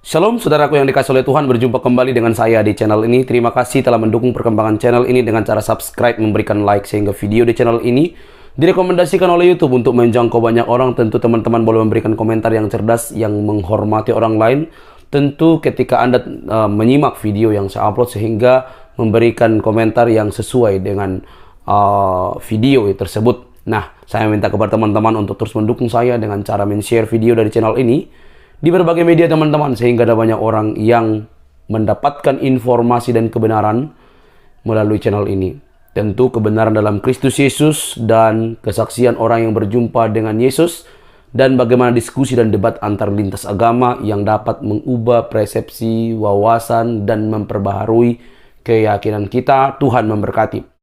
Shalom saudaraku yang dikasih oleh Tuhan, berjumpa kembali dengan saya di channel ini. Terima kasih telah mendukung perkembangan channel ini dengan cara subscribe, memberikan like, sehingga video di channel ini direkomendasikan oleh YouTube untuk menjangkau banyak orang. Tentu teman-teman boleh memberikan komentar yang cerdas, yang menghormati orang lain. Tentu ketika Anda menyimak video yang saya upload, sehingga memberikan komentar yang sesuai dengan video tersebut. Nah, saya minta kepada teman-teman untuk terus mendukung saya dengan cara men-share video dari channel ini di berbagai media teman-teman, sehingga ada banyak orang yang mendapatkan informasi dan kebenaran melalui channel ini. Tentu kebenaran dalam Kristus Yesus dan kesaksian orang yang berjumpa dengan Yesus, dan bagaimana diskusi dan debat antar lintas agama yang dapat mengubah persepsi, wawasan, dan memperbaharui keyakinan kita. Tuhan memberkati.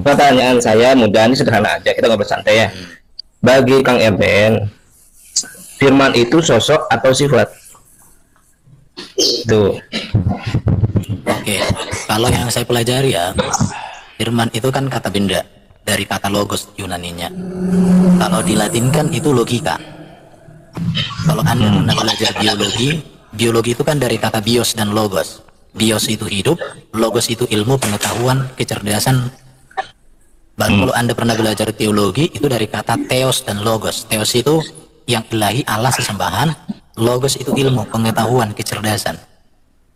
Pertanyaan saya mudah, ini sederhana aja, kita ngobrol santai ya. Bagi Kang Erben, firman itu sosok atau sifat? Tuh. Oke, kalau yang saya pelajari ya, firman itu kan kata benda dari kata logos Yunaninya. Kalau dilatinkan itu logika. Kalau Anda pernah belajar biologi, biologi itu kan dari kata bios dan logos. Bios itu hidup, logos itu ilmu, pengetahuan, kecerdasan. Baru kalau Anda pernah belajar teologi, itu dari kata theos dan logos. Theos itu yang ilahi, Allah, sesembahan. Logos itu ilmu, pengetahuan, kecerdasan.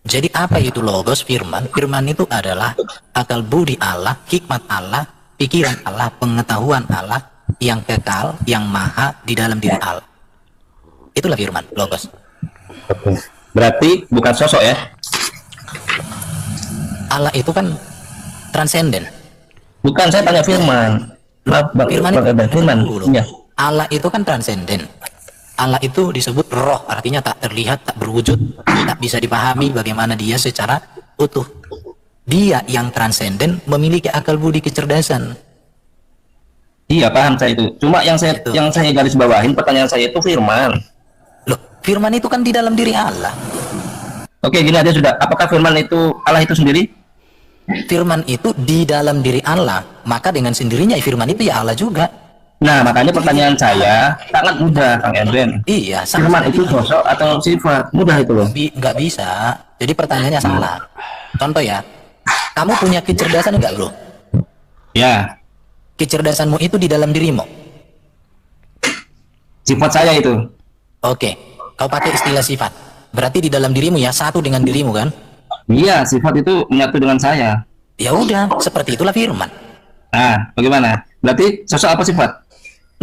Jadi apa itu logos, firman? Firman itu adalah akal budi Allah, hikmat Allah, pikiran Allah, pengetahuan Allah yang kekal, yang maha di dalam diri Allah. Itulah firman, logos. Berarti bukan sosok ya? Allah itu kan transenden. Bukan, saya tanya firman. Firman itu firman. Ya. Allah itu kan transenden. Allah itu disebut roh, artinya tak terlihat, tak berwujud, tak bisa dipahami bagaimana dia secara utuh. Dia yang transenden memiliki akal budi kecerdasan. Iya, paham saya itu. Cuma yang saya garis bawahin, pertanyaan saya itu firman. Loh, firman itu kan di dalam diri Allah. Oke, gini aja sudah. Apakah firman itu Allah itu sendiri? Firman itu di dalam diri Allah, maka dengan sendirinya firman itu ya Allah juga. Nah, makanya pertanyaan saya sangat mudah, Kang Erben. Iya, firman itu sosok atau sifat? Mudah itu loh. Nggak bisa. Jadi pertanyaannya salah. Contoh ya, kamu punya kecerdasan enggak, bro? Ya. Kecerdasanmu itu di dalam dirimu. Sifat saya itu. Oke, kau pakai istilah sifat. Berarti di dalam dirimu ya, satu dengan dirimu kan? Iya, sifat itu menyatu dengan saya. Ya udah, seperti itulah firman. Nah, bagaimana? Berarti sosok apa sifat?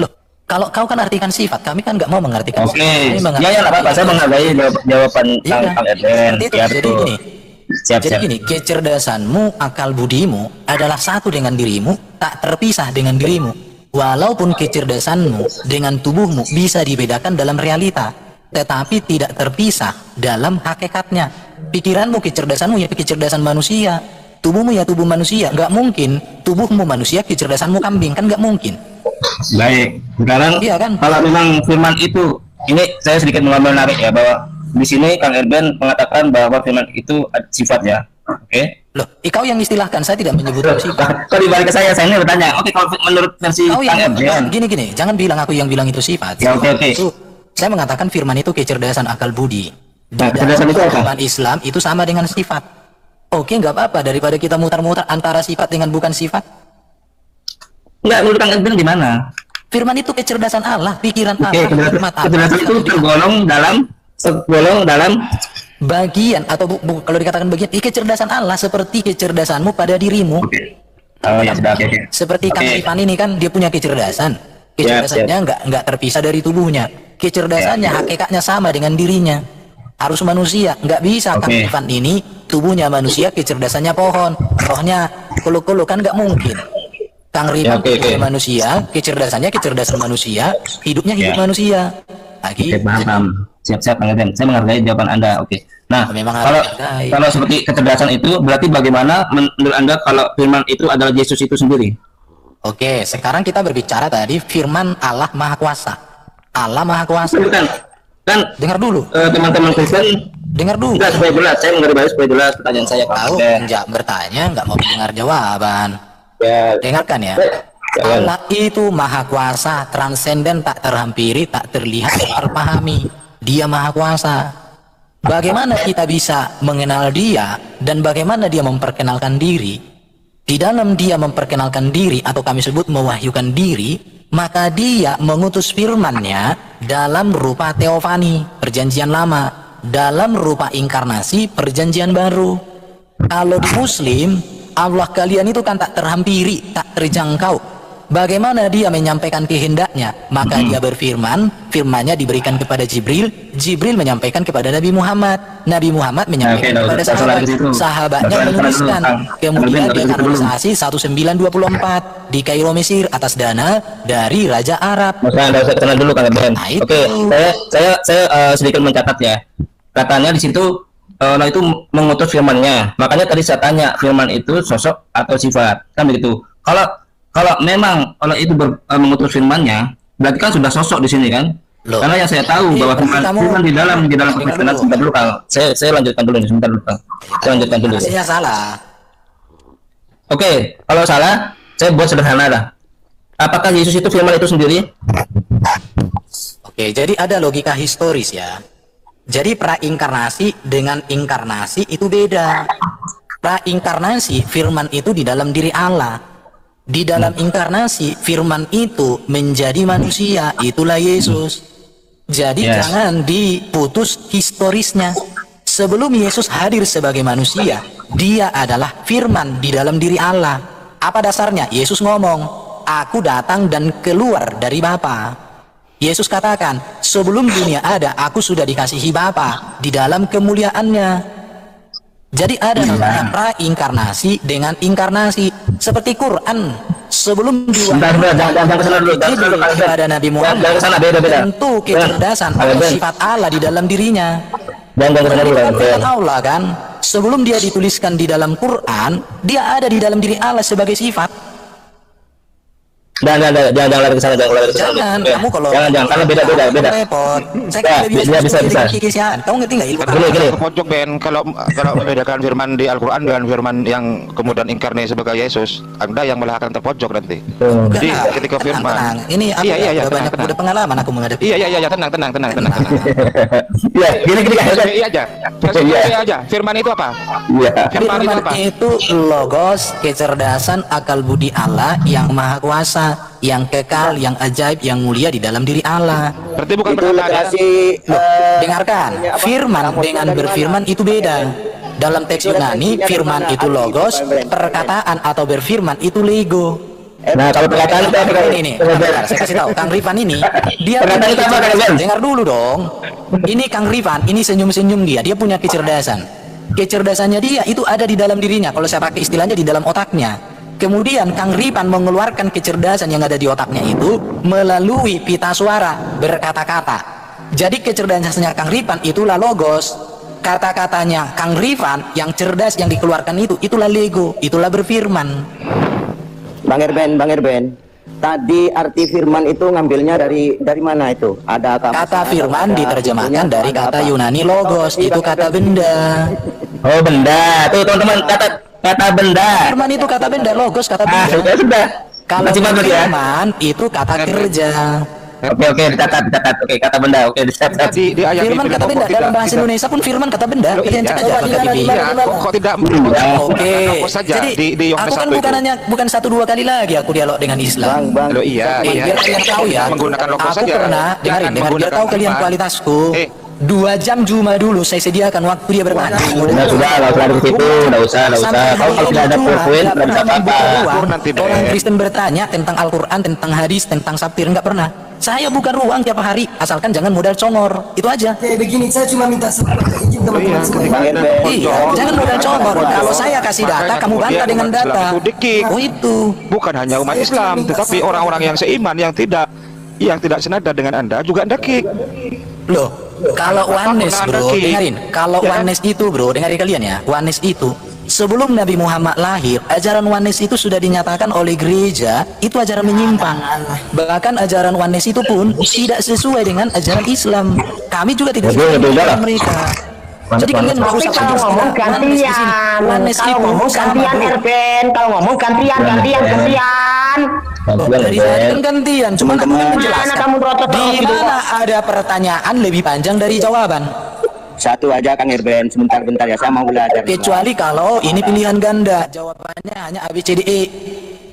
Loh, kalau kau kan artikan sifat, kami kan nggak mau mengartikan Oke. sifat. Ya, nggak apa-apa. Saya menghargai jawaban Kang Erben. Jadi gini, siap. gini, kecerdasanmu, akal budimu adalah satu dengan dirimu, tak terpisah dengan dirimu. Walaupun kecerdasanmu dengan tubuhmu bisa dibedakan dalam realita, tetapi tidak terpisah dalam hakikatnya. Pikiranmu, kecerdasanmu ya kecerdasan manusia, tubuhmu ya tubuh manusia. Nggak mungkin tubuhmu manusia, kecerdasanmu kambing, kan nggak mungkin. Baik, sekarang iya kan? Kalau memang firman itu, ini saya sedikit menarik ya, bahwa di sini Kang Erben mengatakan bahwa firman itu sifat ya. Oke. Loh, kau yang istilahkan, saya tidak menyebut sifat. Kalau dibalik ke saya ini bertanya. Oke, kalau menurut versi Kau Kang Erben. Gini, jangan bilang aku yang bilang itu sifat. Ya, oke. Itu, saya mengatakan firman itu kecerdasan akal budi. Nah, kecerdasan itu apa? Dalam Islam itu sama dengan sifat. Oke, nggak apa-apa daripada kita mutar-mutar antara sifat dengan bukan sifat. Enggak, menurut Kang Erben gimana? Firman itu kecerdasan Allah, pikiran Allah, hikmat Allah. Kecerdasan itu tergolong dalam bagian atau kalau dikatakan bagian, kecerdasan Allah seperti kecerdasanmu pada dirimu. Oke. Oh ya sudah, oke. Seperti Kang Ivan ini kan dia punya kecerdasan. Kecerdasannya nggak terpisah dari tubuhnya. Kecerdasannya hakikatnya sama dengan dirinya. Harus manusia, nggak bisa. Kang Ivan ini tubuhnya manusia, kecerdasannya pohon, rohnya kolo-kolo, kan nggak mungkin. Kang Rivan manusia, kecerdasannya kecerdasan manusia, hidupnya hidup manusia. Lagi. Paham. Siap-siap Kang Erben. Saya menghargai jawaban Anda. Oke. Nah, memang kalau seperti kecerdasan itu, berarti bagaimana menurut Anda kalau firman itu adalah Yesus itu sendiri? Oke, sekarang kita berbicara tadi firman Allah Maha Kuasa. Allah Maha Kuasa. Bukan. Kan dengar dulu. Teman-teman Kristen dengar dulu. Supaya jelas, saya menggarisbawahi supaya jelas pertanyaan saya. Tahu bertanya nggak mau dengar jawaban. Ya, Dengarkan ya. jangan. Allah itu maha kuasa, transenden, tak terhampiri, tak terlihat, tak terpahami. Dia maha kuasa. Bagaimana kita bisa mengenal dia dan bagaimana dia memperkenalkan diri? Di dalam dia memperkenalkan diri atau kami sebut mewahyukan diri, maka dia mengutus firman-Nya dalam rupa teofani, perjanjian lama, dalam rupa inkarnasi, perjanjian baru. Kalau di Muslim, Allah kalian itu kan tak terhampiri, tak terjangkau. Bagaimana dia menyampaikan kehendaknya? Maka dia berfirman, firman-Nya diberikan kepada Jibril, Jibril menyampaikan kepada Nabi Muhammad, Nabi Muhammad menyampaikan kepada sahabat, sahabatnya menuliskan. Kemudian dikanonisasi 1924 di Kairo, Mesir atas dana dari Raja Arab. Masa Anda usah kenal dulu Kang Ben. Nah, itu. Oke, saya sedikit mencatat ya. Katanya di situ Allah itu mengutus firman-Nya. Makanya tadi saya tanya, firman itu sosok atau sifat? Kan begitu. Kalau memang Allah itu mengutus firman-Nya, berarti kan sudah sosok di sini kan? Loh. Karena yang saya tahu bahwa firman di dalam perkenalan sebentar dulu Kang. Saya lanjutkan dulu nih, sebentar dulu Kang. Saya lanjutkan dulu. Hasilnya salah. Oke, kalau salah, saya buat sederhana lah. Apakah Yesus itu firman itu sendiri? Oke, jadi ada logika historis ya. Jadi prainkarnasi dengan inkarnasi itu beda. Prainkarnasi, firman itu di dalam diri Allah. Di dalam inkarnasi, firman itu menjadi manusia, itulah Yesus. Jadi Yes. jangan diputus historisnya. Sebelum Yesus hadir sebagai manusia, dia adalah firman di dalam diri Allah. Apa dasarnya? Yesus ngomong, aku datang dan keluar dari Bapa. Yesus katakan, sebelum dunia ada, aku sudah dikasihi Bapa di dalam kemuliaannya. Jadi ada namanya prainkarnasi dengan inkarnasi. Seperti Quran, sebelum Bentar, jangan kesana dulu. Jangan kesana dulu, Kang Ben. kepada Nabi Muhammad, Jangan kesana, beda. tentu kecerdasan Kang atau Ben. sifat Allah di dalam dirinya. Jangan kesana dulu. Bukan Kang Ben. firman Allah kan? Sebelum dia dituliskan di dalam Quran, dia ada di dalam diri Allah sebagai sifat. Jangan lari ke sana, jangan lari ke sana. Jangan, Oke. kamu kalau Jangan, karena beda. repot. Saya Ya, kan bisa. kikisian. Kamu ngerti nggak ilmu? Gini. Ke pojok Ben, kalau membedakan firman di Al-Quran dengan firman yang kemudian inkarnasi sebagai Yesus, Anda yang malah akan terpojok nanti. Tuh. Jadi Tenang, ketika firman, tenang. Ini aku Iya, udah banyak tenang. udah pengalaman aku menghadapi. Iya, tenang. Ya, gini Kang Ben. PSBI aja, PSBI aja. Firman itu apa? Iya. Firman itu Firman apa? itu logos, kecerdasan, akal budi Allah yang maha kuasa, yang kekal, yang ajaib, yang mulia di dalam diri Allah. Berarti bukan Itu berkata ada. Loh, dengarkan, firman dengan berfirman itu beda. Dalam teks Yunani, firman itu logos, perkataan atau berfirman itu lego. Nah, kalau perkataan itu apa? Kang? Ini, bentar, saya kasih tahu, Kang Rifan ini, dia Perkataan punya itu apa, Kang kecerdasan. Ben? Dengar dulu dong. Ini Kang Rifan, ini senyum-senyum dia punya kecerdasan. Kecerdasannya dia itu ada di dalam dirinya. Kalau saya pakai istilahnya di dalam otaknya. Kemudian Kang Rifan mengeluarkan kecerdasan yang ada di otaknya itu melalui pita suara, berkata-kata. Jadi kecerdasannya Kang Rifan itulah logos. Kata-katanya Kang Rifan yang cerdas yang dikeluarkan itulah lego, itulah berfirman. Bang Erben. Tadi arti firman itu ngambilnya dari mana itu? Ada Kata firman diterjemahkan dari kata Yunani logos, itu kata benda. Oh, benda. Tuh, teman-teman, kata benda. Firman itu kata benda, logos kata Ah, benda. sudah. Kalau Masih bagus ya. firman itu kata kerja. Oke, dicatat. Oke, kata benda. Oke, dicatat. Di ayat Firman ini kata benda dalam bahasa Indonesia pun firman kata benda. Loh, Kalian iya. cek aja pakai TV. Iya, kok tidak Oke. fokus saja Jadi di Yohanes aku kan 1 bukan itu. hanya bukan 1-2 kali lagi aku dialog dengan Islam. Bang. Loh, iya. Biar kalian tahu ya. Menggunakan logos Aku saja. pernah Jangan dengar biar menggunakan tahu kalian firman. kualitasku. 2 jam cuma dulu saya sediakan waktu dia bertanya. Nah, sudah, nggak usah di situ, nggak usah. Kalau tidak ada poin, nggak bisa apa-apa. Nanti, Ben. Orang Kristen bertanya tentang Al-Quran, tentang hadis, tentang sabtir, nggak pernah. Saya bukan ruang tiap hari, asalkan jangan modal congor. Itu aja. Kayak begini, saya cuma minta izin teman-teman semua. Iya, jangan modal congor. Kalau saya kasih data, kamu bantah dengan data. Itu dikik. Oh itu. Bukan hanya umat Islam, tetapi orang-orang yang seiman yang tidak senada dengan Anda juga dekik. Loh, kalau oneness bro, Daki. dengerin. Kalau Ya kan? oneness itu bro, dengerin kalian ya. Oneness itu sebelum Nabi Muhammad lahir, ajaran oneness itu sudah dinyatakan oleh gereja itu ajaran menyimpang. Bahkan ajaran oneness itu pun tidak sesuai dengan ajaran Islam. Kami juga tidak Betul, sesuai betul, dengan betul. mereka. Jadi kalian Tapi merusak kalau saja ngomong istilah Unanes di sini. gantian, Unanes kalau itu ngomong sama, gantian bro. Erben, kalau ngomong gantian. Oh, dari tadi kan gantian, cuma aku kan menjelaskan. Mana kamu berotot Di gitu, mana ada pertanyaan lebih panjang dari jawaban? Satu aja Kang Erben, sebentar-bentar ya, saya mau belajar. Kecuali kalau ini pilihan ganda, jawabannya hanya A, B, C, D, E.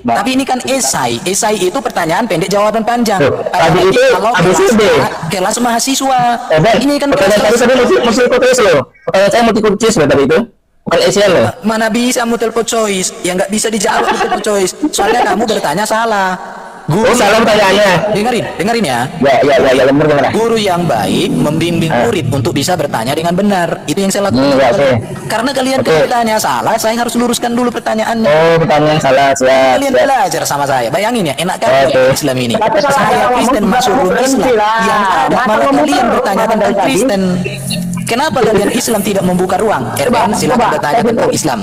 Bang, Tapi ini kan esai. Esai itu pertanyaan pendek, jawaban panjang. Tadi itu kalau ABCD. kelas mahasiswa. Ben, Ini kan pertanyaan tadi kelas multiple choice loh. Pertanyaan saya multiple choice loh tadi itu. Bukan ASEAN loh. mana bisa multiple choice? Ya nggak bisa dijawab multiple choice. Soalnya kamu bertanya salah. Oh, salah pertanyaannya. Dengerin ya. Ya, benar gimana? Guru yang baik membimbing murid untuk bisa bertanya dengan benar. Itu yang saya lakukan. Ya, oke. Karena kalian Oke. kan bertanya salah, saya harus luruskan dulu pertanyaannya. Oh, pertanyaan salah. Siap. Kalian belajar sama saya. Bayangin ya, enak kan Oke. Islam ini. Tapi salah Saya ngomong Kristen juga masuk kamu room Islam. berhenti lah. Yang ada Masa malah ngomong kalian terus, bertanya masa tentang dari tadi? Kristen. Kenapa kalian Islam tidak membuka ruang? Erben, silakan bertanya kayak tentang gitu. Islam.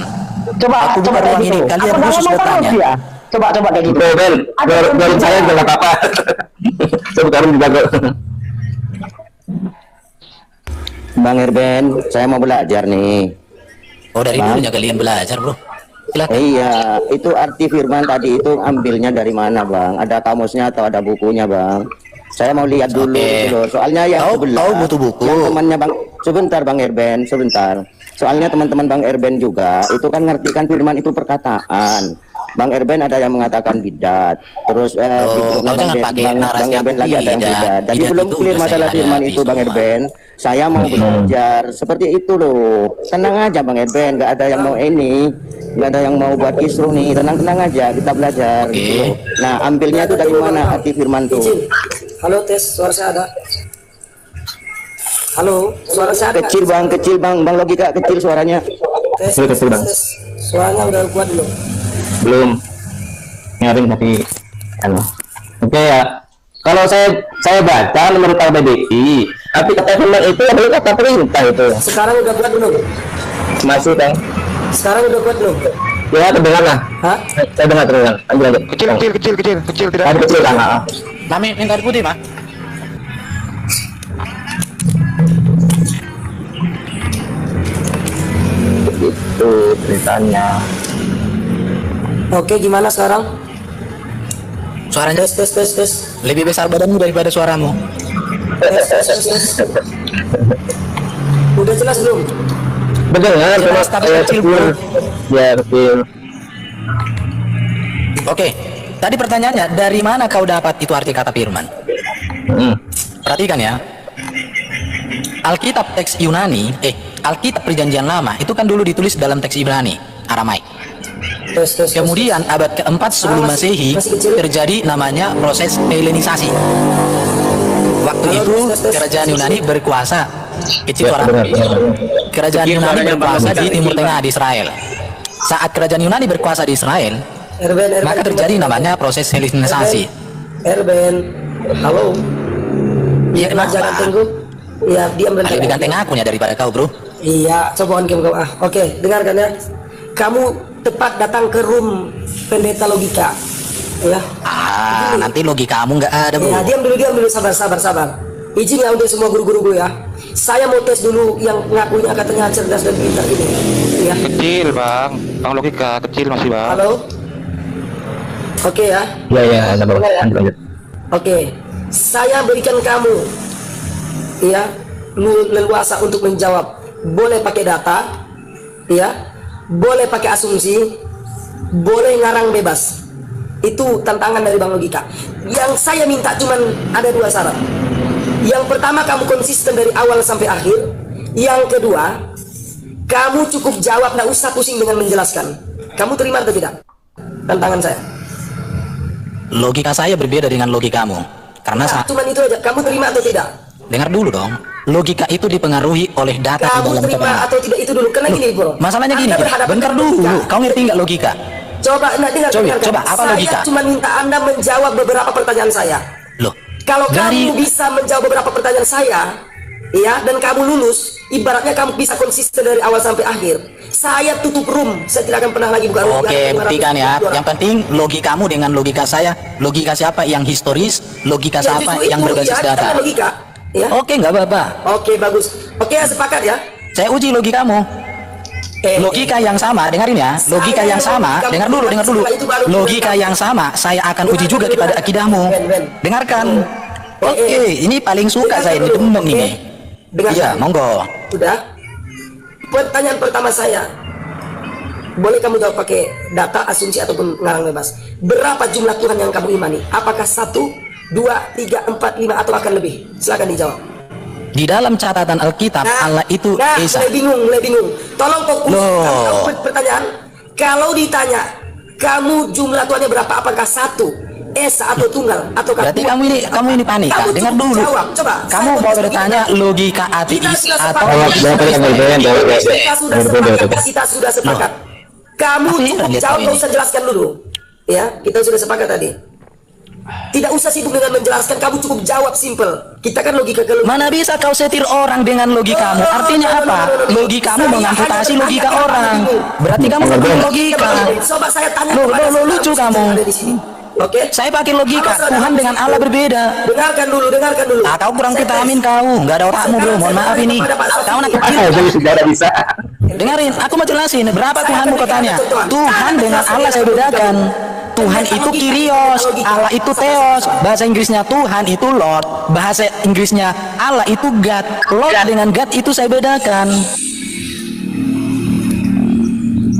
Coba Aku buka kayak ruang ini. gitu. Kalian Apa khusus ngomong bertanya. terus ya? Coba kayak gitu. Bro, Ben, baru saya juga nggak apa-apa. Saya bukan juga kok. Bang Erben, saya mau belajar nih. Oh, dari Bang. dulunya kalian belajar, bro. Silakan. Iya, itu arti firman tadi itu ambilnya dari mana, Bang? Ada kamusnya atau ada bukunya, Bang? Saya mau lihat dulu Oke. gitu loh. Soalnya yang Kau sebelah, butuh buku. yang temannya Bang, sebentar Bang Erben, sebentar. Soalnya teman-teman Bang Erben juga itu kan ngertikan firman itu perkataan. Bang Erben ada yang mengatakan bidat, terus di kau grupnya jangan pakai narasi Bang Erben aku lagi ada yang bidat. bidat. Jadi Bidat belum itu clear udah masalah saya firman hadapi itu Bang semua. Erben. Saya mau belajar seperti itu loh. Tenang aja Bang Erben, nggak ada yang mau ini, nggak ada yang mau buat kisruh nih. Tenang-tenang aja, kita belajar. Oke. Gitu loh. Nah, ambilnya itu dari mana arti firman tuh? Izin. Halo, tes, suara saya ada. Halo, suara saya ada. Kecil bang, bang logika kecil suaranya. Tes, Kecil, Bang. tes. Suaranya udah kuat belum? Belum nyaring tapi anu. Oke ya. Kalau saya baca menurut KBBI, tapi kata firman itu adalah kata perintah itu. Sekarang udah kuat belum? Masih kan? Sekarang udah kuat belum? Ya, terdengar lah. Hah? Saya dengar. Lanjut. Kecil tidak. Ada kecil kan? Ah. Mami, minta air putih, Pak. Itu ceritanya. Oke, gimana sekarang? Suaranya Tes. lebih besar badanmu daripada suaramu. Tes. Udah jelas belum? Berdengar, Jelas, cuma tapi saya kecil, kecil. Ya, kecil. Oke, tadi pertanyaannya, dari mana kau dapat itu arti kata firman? Hmm. Perhatikan ya. Alkitab teks Yunani, Alkitab Perjanjian Lama itu kan dulu ditulis dalam teks Ibrani, Aramaik. Tes. Kemudian abad keempat sebelum Masehi terjadi namanya proses Helenisasi. Waktu itu kerajaan Yunani berkuasa. Kecil Ya, suara. benar. Kerajaan Yunani berkuasa di Timur Tengah di Israel. Saat kerajaan Yunani berkuasa di Israel, Erben. maka terjadi namanya proses Helenisasi. Erben. Halo. Iya, Jangan kenapa? tunggu. Iya, diam bentar. Lebih ganteng akunya daripada kau, bro. Iya, coba on cam kau. Oke, dengarkan ya. Kamu tepat datang ke room pendeta logika. Ya. Nanti logika kamu nggak ada, bro. Ya, diam dulu, sabar. Izin ya untuk semua guru-guru ya. Saya mau tes dulu yang ngakunya katanya cerdas dan pintar ini. Ya. Kecil bang logika kecil masih bang. Halo. Oke ya. Ya, ada bagus. Dengar ya? Lanjut. Oke. Saya berikan kamu ya leluasa untuk menjawab. Boleh pakai data, ya. Boleh pakai asumsi, boleh ngarang bebas. Itu tantangan dari Bang Logika. Yang saya minta cuman ada 2 syarat. Yang pertama, kamu konsisten dari awal sampai akhir. Yang kedua, kamu cukup jawab, nggak usah pusing dengan menjelaskan. Kamu terima atau tidak? Tantangan saya. Logika saya berbeda dengan logikamu. Karena Nah, cuman itu aja. Kamu terima atau tidak? dengar dulu dong. Logika itu dipengaruhi oleh data di Kamu dalam terima keterangan. atau tidak itu dulu. Karena gini, bro. Masalahnya gini, Anda berhadapan bentar dengan dulu. logika. Kau ngerti nggak logika? Coba, dengarkan. Coba, apa saya logika? cuma minta Anda menjawab beberapa pertanyaan saya. Loh, Kalau dari kamu bisa menjawab beberapa pertanyaan saya, ya, dan kamu lulus, ibaratnya kamu bisa konsisten dari awal sampai akhir. Saya tutup room, saya tidak akan pernah lagi buka room. Oke, buktikan ya. Yang penting logikamu dengan logika saya. Logika siapa yang historis, logika siapa yang berbasis data. Logika, ya. Oke, nggak apa-apa. Oke, bagus. Oke, ya, sepakat ya. Saya uji logikamu. Logika yang sama, dengarin ya. Logika yang sama, dengar dulu. Logika yang sama, saya akan uji juga kepada akidahmu. Dengarkan. Oke, ini paling suka saya, ini demen ini. Iya, monggo. Sudah. Pertanyaan pertama saya, boleh kamu jawab pakai data, asumsi ataupun ngarang bebas. Berapa jumlah Tuhan yang kamu imani? Apakah 1, 2, 3, 4, 5 atau akan lebih? Silakan dijawab. Di dalam catatan Alkitab, Allah itu Esa. Mulai bingung. Tolong fokus. Kamu pertanyaan. Kalau ditanya, kamu jumlah Tuhannya berapa? Apakah 1, Esa atau tunggal atau Berarti kamu ini panik. Kamu Dengar cukup dulu. jawab. Coba. Kamu mau bertanya logika ateis atau kita sudah sepakat. Kamu cukup jawab, nggak usah jelaskan dulu. Ya, kita sudah sepakat tadi. Tidak usah sibuk dengan menjelaskan, kamu cukup jawab simple. Kita kan logika ke logika. Mana bisa kau setir orang dengan logikamu? Artinya apa? Logikamu mengamputasi logika orang. Berarti kamu pakai logika. Coba saya tanya Loh, kepada lucu kamu. ada di sini. Oke? Saya pakai logika. Tuhan dengan Allah berbeda. Dengarkan dulu. Ah, kau kurang vitamin kau. Nggak ada otakmu bro. Mohon maaf ini. Kau anak kecil. bisa. Dengarin, aku mau jelasin. Berapa Tuhanmu katanya? Tuhan dengan Allah saya bedakan. Tuhan itu Kyrios, Allah itu Theos. Bahasa Inggrisnya Tuhan itu Lord. Bahasa Inggrisnya Allah itu God. Lord dengan God itu saya bedakan.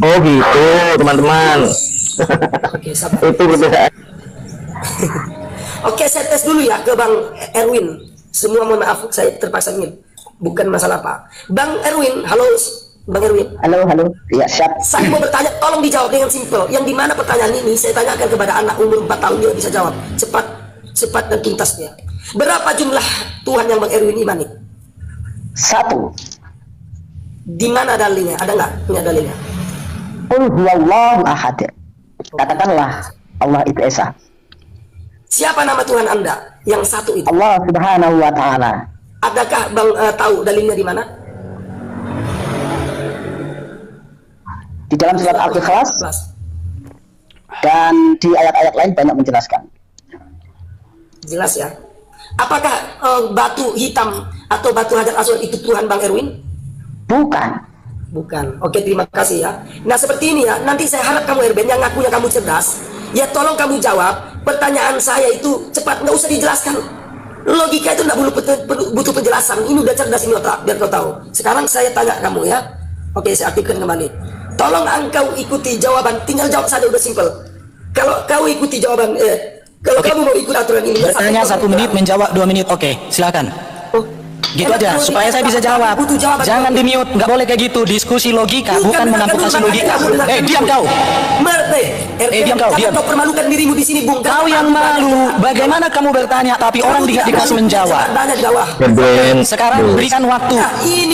Oh gitu, teman-teman. Oke, sabar. Itu berbeda. Oke, saya tes dulu ya ke Bang Erwin. Semua mohon maaf, saya terpaksa mute. Bukan masalah apa. Bang Erwin, halo Bang Erwin. Halo. Ya, siap. Saya mau bertanya, tolong dijawab dengan simpel. Yang dimana pertanyaan ini saya tanyakan kepada anak umur 4 tahun, dia bisa jawab cepat dan tuntas dia. Berapa jumlah Tuhan yang Bang Erwin imani? 1. Di mana dalilnya? Ada nggak punya dalilnya? Qul huwallahu ahad. Katakanlah Allah itu Esa. Siapa nama Tuhan Anda yang satu itu? Allah Subhanahu wa taala. Adakah Bang tahu dalilnya di mana? Di dalam surat Al-Ikhlas dan di ayat-ayat lain banyak menjelaskan. Jelas ya. Apakah batu hitam atau batu Hajar Aswad itu Tuhan Bang Erwin? Bukan. Oke, terima kasih ya. Nah, seperti ini ya. Nanti saya harap kamu Erben yang ngakunya kamu cerdas, ya tolong kamu jawab pertanyaan saya itu cepat, nggak usah dijelaskan. Logika itu nggak butuh penjelasan. Ini udah cerdas ini otak, biar kau tahu. Sekarang saya tanya kamu ya. Oke, saya aktifkan kembali. Tolong engkau ikuti jawaban. Tinggal jawab saja, udah simple. Kalau kau ikuti jawaban, kalau kamu mau ikut aturan ini. Bertanya 1 menit, menjawab 2 menit. Oke, silakan. Gitu aja, supaya saya bisa jawab. Jangan di mute, nggak boleh kayak gitu. Diskusi logika, bukan mengamputasi logika. Diam kau. Diam kau, diam. Kau permalukan dirimu di sini, Bung. Kau yang malu. Bagaimana kamu bertanya, tapi orang tidak dikasih menjawab? Sekarang berikan waktu.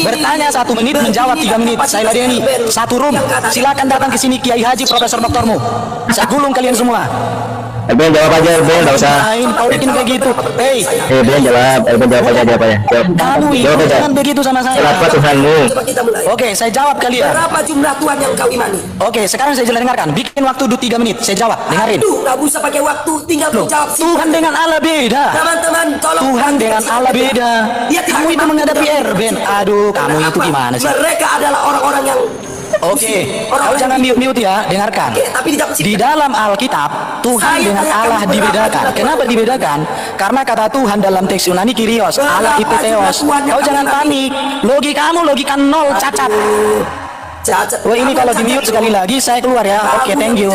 Bertanya 1 menit, menjawab 3 menit. Saya ladeni 1 room. Silakan datang ke sini Kiai Haji Profesor Doktormu. Saya gulung kalian semua. Erben jawab aja, Erben, nggak usah. Kau bikin kayak gitu. Erben jawab aja. Kamu itu jangan begitu sama saya. Kenapa Tuhanmu? Coba kita mulai. Oke, saya jawab kalian. Berapa jumlah Tuhan yang kau imani? Oke, sekarang saya dengarkan. Bikin waktu 3 menit. Saya jawab. Dengarin. Aduh, nggak usah pakai waktu. Tinggal kau jawab. Tuhan dengan Allah beda. Teman-teman, tolong. Tuhan dengan Allah beda. Kamu itu menghadapi Erben. Aduh, kamu itu gimana sih? Mereka adalah orang-orang yang Oke, kau jangan mute ya, dengarkan. Di dalam Alkitab, Tuhan dengan Allah dibedakan. Kenapa dibedakan? Karena kata Tuhan dalam teks Yunani Kyrios, Allah itu Theos. Kau jangan panik. Logikamu logika 0 cacat. Wah, ini kalau di mute sekali lagi saya keluar ya. Oke, thank you.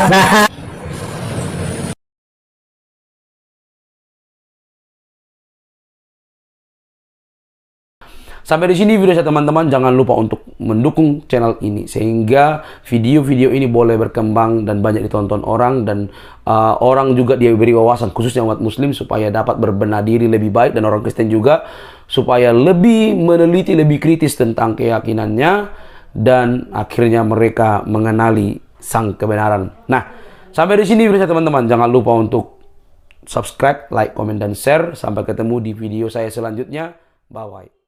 Sampai di sini video saya teman-teman, jangan lupa untuk mendukung channel ini sehingga video-video ini boleh berkembang dan banyak ditonton orang, dan orang juga dia beri wawasan khususnya umat muslim supaya dapat berbenah diri lebih baik, dan orang Kristen juga supaya lebih meneliti, lebih kritis tentang keyakinannya dan akhirnya mereka mengenali sang kebenaran. Nah, sampai di sini video saya teman-teman, jangan lupa untuk subscribe, like, komen, dan share. Sampai ketemu di video saya selanjutnya. Bye-bye.